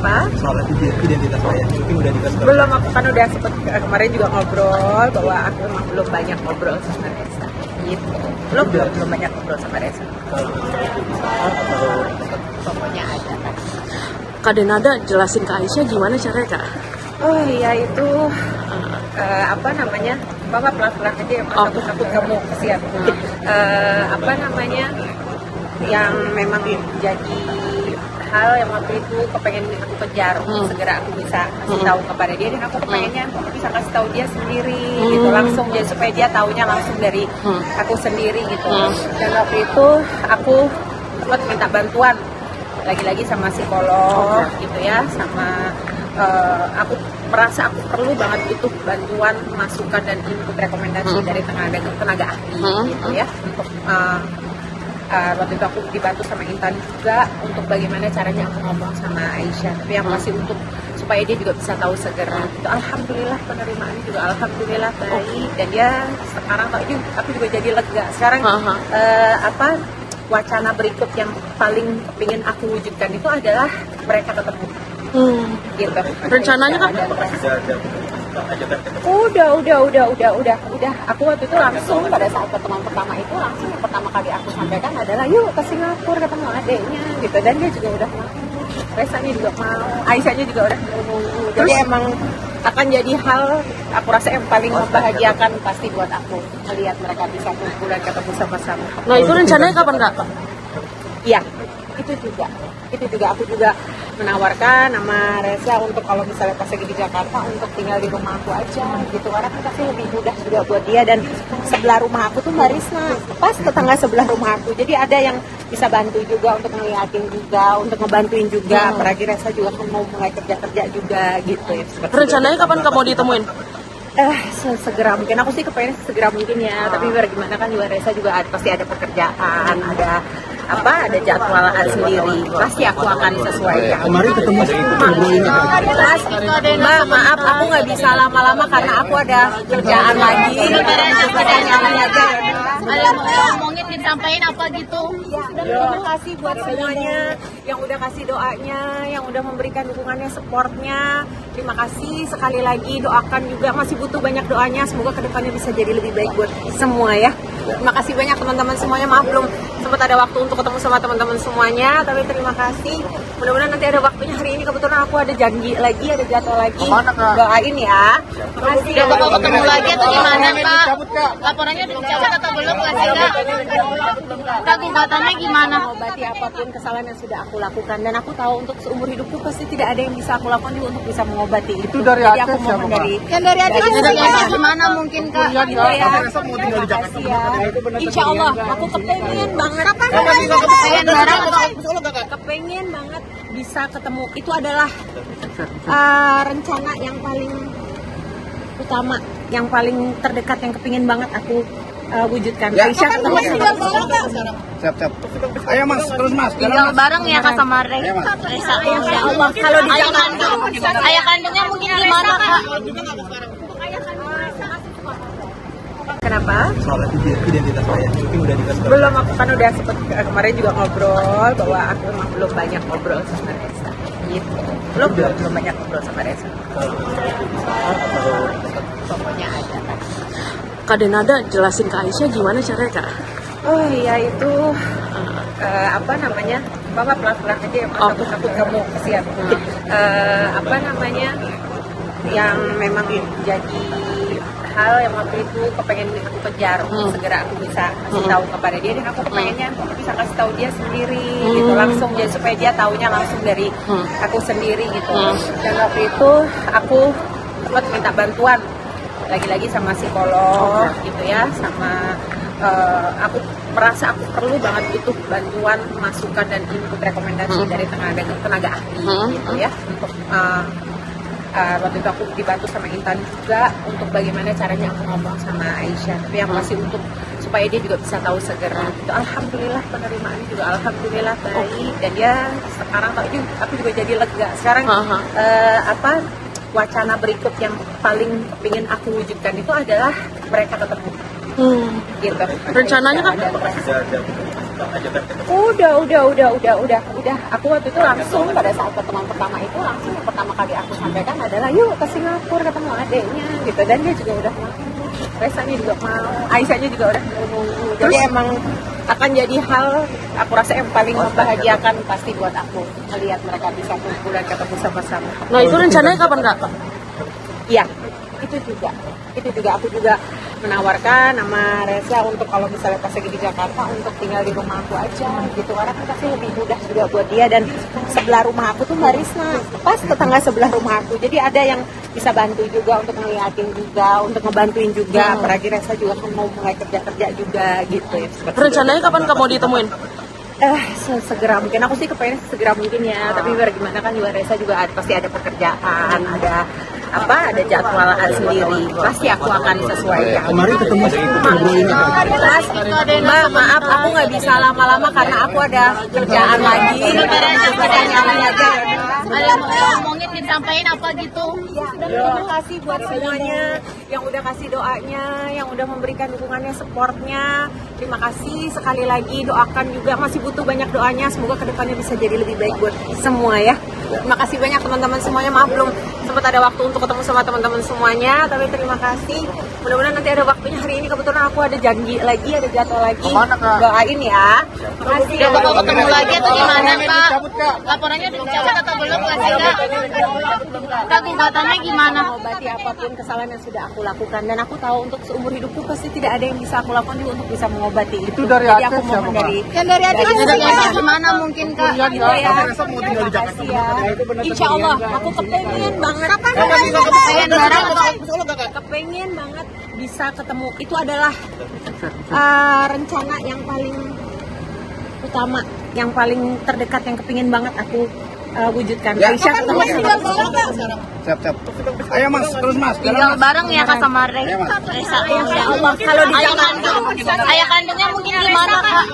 Kenapa? Soal identitas saya, mungkin udah dikasih tahu. Belum, aku kan udah sempet kemarin juga ngobrol bahwa aku memang belum banyak ngobrol sama Reza. Gitu. Belum banyak ngobrol sama Reza. Pokoknya ada. Kak Denada jelasin ke Aisyah gimana caranya Kak? Oh iya itu apa namanya? Bapak pelan-pelan aja ya, Mas. Takut kamu kesian. Apa namanya? Yang memang jadi hal yang waktu itu kepengen aku kejar segera aku bisa kasih tahu kepada dia, dan aku kepengennya aku bisa kasih tahu dia sendiri gitu langsung, jadi supaya dia taunya langsung dari aku sendiri gitu. Dan waktu itu aku sempat minta bantuan lagi-lagi sama psikolog gitu ya, sama aku merasa aku perlu banget butuh bantuan, masukan dan input rekomendasi dari tenaga ahli gitu ya, untuk waktu itu aku dibantu sama Intan juga untuk bagaimana caranya aku ngomong sama Aisyah, tapi yang masih untuk supaya dia juga bisa tahu segera gitu. Alhamdulillah penerimaannya juga alhamdulillah baik, dan dia sekarang aku juga jadi lega sekarang. Apa wacana berikut yang paling ingin aku wujudkan itu adalah mereka ketemu. Gitu. Rencananya kan? Udah. Aku waktu itu langsung pada saat pertemuan pertama itu langsung yang pertama kali aku sampaikan adalah yuk ke Singapura ketemu adeknya gitu, dan dia juga udah mau, Resanya juga mau, Aisyahnya juga udah mau. Jadi emang akan jadi hal aku rasa yang paling membahagiakan pasti buat aku melihat mereka bisa kumpul dan ketemu sama-sama. Nah itu rencananya kapan Kak? Iya, itu juga aku juga menawarkan sama Reza untuk kalau misalnya pas lagi di Jakarta untuk tinggal di rumah aku aja gitu, karena kan pasti lebih mudah juga buat dia, dan sebelah rumah aku tuh Mbak Risna, pas tetangga sebelah rumah aku, jadi ada yang bisa bantu juga untuk ngeliatin juga, untuk ngebantuin juga, apalagi Reza juga kan mau mulai kerja juga gitu ya. Rencananya kapan Kak mau ditemuin? Segera mungkin, aku sih kepengen segera mungkin ya, tapi bagaimana kan juga Reza juga pasti ada pekerjaan, ada jadwal sendiri, pasti aku akan sesuaikan. Kemarin ketemu Mbak, maaf aku nggak bisa lama-lama karena aku ada kerjaan lagi. Ada mau ngomongin disampaikan apa gitu? Terima kasih buat semuanya yang udah kasih doanya, yang udah memberikan dukungannya, supportnya. Terima kasih sekali lagi, doakan juga, masih butuh banyak doanya, semoga kedepannya bisa jadi lebih baik buat semua ya. Terima kasih banyak teman-teman semuanya, maaf belum sempat ada waktu untuk ketemu sama teman-teman semuanya, tapi terima kasih. Mudah-mudahan nanti ada waktunya, hari ini kebetulan aku ada janji lagi, ada jadwal lagi. Doain ya. Terima kasih. Udah bakal ketemu lagi atau gimana Pak? Laporannya udah dicabut atau belum nggak sih Kak? Kak gugatannya gimana? Mengobati apapun kesalahan yang sudah aku lakukan, dan aku tahu untuk seumur hidupku pasti tidak ada yang bisa aku lakukan juga untuk bisa mengobati itu. Dari Jadi Aceh aku mohon dari Aceh gimana mungkin Kak? gitu ya. Terima kasih ya. Insya Allah aku kepengen banget. Kepengen banget bisa ketemu. Itu adalah rencana yang paling utama, yang paling terdekat, yang kepingin banget aku wujudkan. Aisyah ketemu Siap. Ayo Mas, terus Mas. Tinggal bareng ya Kak sama Reza. Insya Allah. Kalau di Ayah kandungnya mungkin gimana Kak? Kenapa? Soal identitas saya, mungkin udah dikasih tahu. Belum, aku kan udah sempet kemarin juga ngobrol bahwa aku memang belum banyak ngobrol sama Reza. Gitu. Belum banyak ngobrol sama Reza. Pokoknya ada. Kak Denada jelasin ke Aisyah gimana caranya Kak? Oh iya itu apa namanya? Bapak pelan-pelan aja ya, Mas. Takut kamu kesian. Apa namanya? Yang memang jadi hal yang waktu itu kepengen aku kejar segera aku bisa kasih tahu kepada dia, dan aku kepengennya aku bisa kasih tahu dia sendiri gitu langsung, jadi supaya dia taunya langsung dari aku sendiri gitu. Dan waktu itu aku sempat minta bantuan lagi-lagi sama psikolog gitu ya, sama aku merasa aku perlu banget butuh bantuan, masukan dan input rekomendasi dari tenaga ahli gitu ya, untuk waktu itu aku dibantu sama Intan juga untuk bagaimana caranya aku ngomong sama Aisyah, tapi yang masih untuk supaya dia juga bisa tahu segera gitu. Alhamdulillah penerimaannya juga alhamdulillah baik, dan dia sekarang aku juga jadi lega sekarang. Apa wacana berikut yang paling ingin aku wujudkan itu adalah mereka ketemu. Gitu. Rencananya kan? Udah. Aku waktu itu langsung pada saat pertemuan pertama itu langsung yang pertama kali aku sampaikan adalah yuk ke Singapura ketemu adeknya gitu, dan dia juga udah mau, Resanya juga mau, Aisyahnya juga udah mau. Jadi emang akan jadi hal aku rasa yang paling membahagiakan pasti buat aku melihat mereka bisa kumpul dan ketemu sama-sama. Nah itu rencananya kapan kak? Iya, itu juga aku juga menawarkan sama Reza untuk kalau misalnya pas lagi di Jakarta untuk tinggal di rumah aku aja gitu, karena kan pasti lebih mudah juga buat dia, dan sebelah rumah aku tuh Mbak Risma, pas tetangga sebelah rumah aku, jadi ada yang bisa bantu juga untuk ngeliatin juga, untuk ngebantuin juga, apalagi Reza juga kan mau mulai kerja juga gitu ya. Rencananya kapan kamu mau ditemuin? Segera mungkin, aku sih kepengen segera mungkin ya, tapi biar gimana kan juga Reza juga pasti ada pekerjaan, ada jadwal sendiri, pasti aku akan sesuaikan. Kemarin ketemu Mbak, maaf aku nggak bisa lama-lama karena aku ada kerjaan lagi. Ada mau ngomongin disampaikan apa gitu? Terima kasih buat semuanya yang udah kasih doanya, yang udah memberikan dukungannya, supportnya. Terima kasih sekali lagi, doakan juga, masih butuh banyak doanya, semoga kedepannya bisa jadi lebih baik buat semua ya. Terima kasih banyak teman-teman semuanya, maaf belum sempat ada waktu untuk ketemu sama teman-teman semuanya, tapi terima kasih. Mudah-mudahan nanti ada waktunya, hari ini kebetulan aku ada janji lagi, ada jadwal lagi. Doain ya. Terima kasih. Udah bakal ketemu lagi atau gimana Kak? Laporannya dicabut atau belum nggak sih Kak? Kak gugatannya gimana? Mengobati apapun kesalahan yang sudah aku lakukan, dan aku tahu untuk seumur hidupku pasti tidak ada yang bisa aku lakukan juga untuk bisa mengobati itu. dari Jadi Aceh aku mohon siapa, dari Yang dari Aceh gimana mungkin Kak? gitu ya. Terima kasih ya. Insya Allah aku kepengen banget. Pengen bareng Kepengen banget bisa ketemu. Itu adalah rencana yang paling utama, yang paling terdekat, yang kepingin banget aku wujudkan. Aisyah ketemu sama Siap. Ayo mas, terus mas. tinggal bareng ya Kak sama Reza. Insya Allah kalau di Ayah Jakarta. kandungnya mungkin gimana Kak?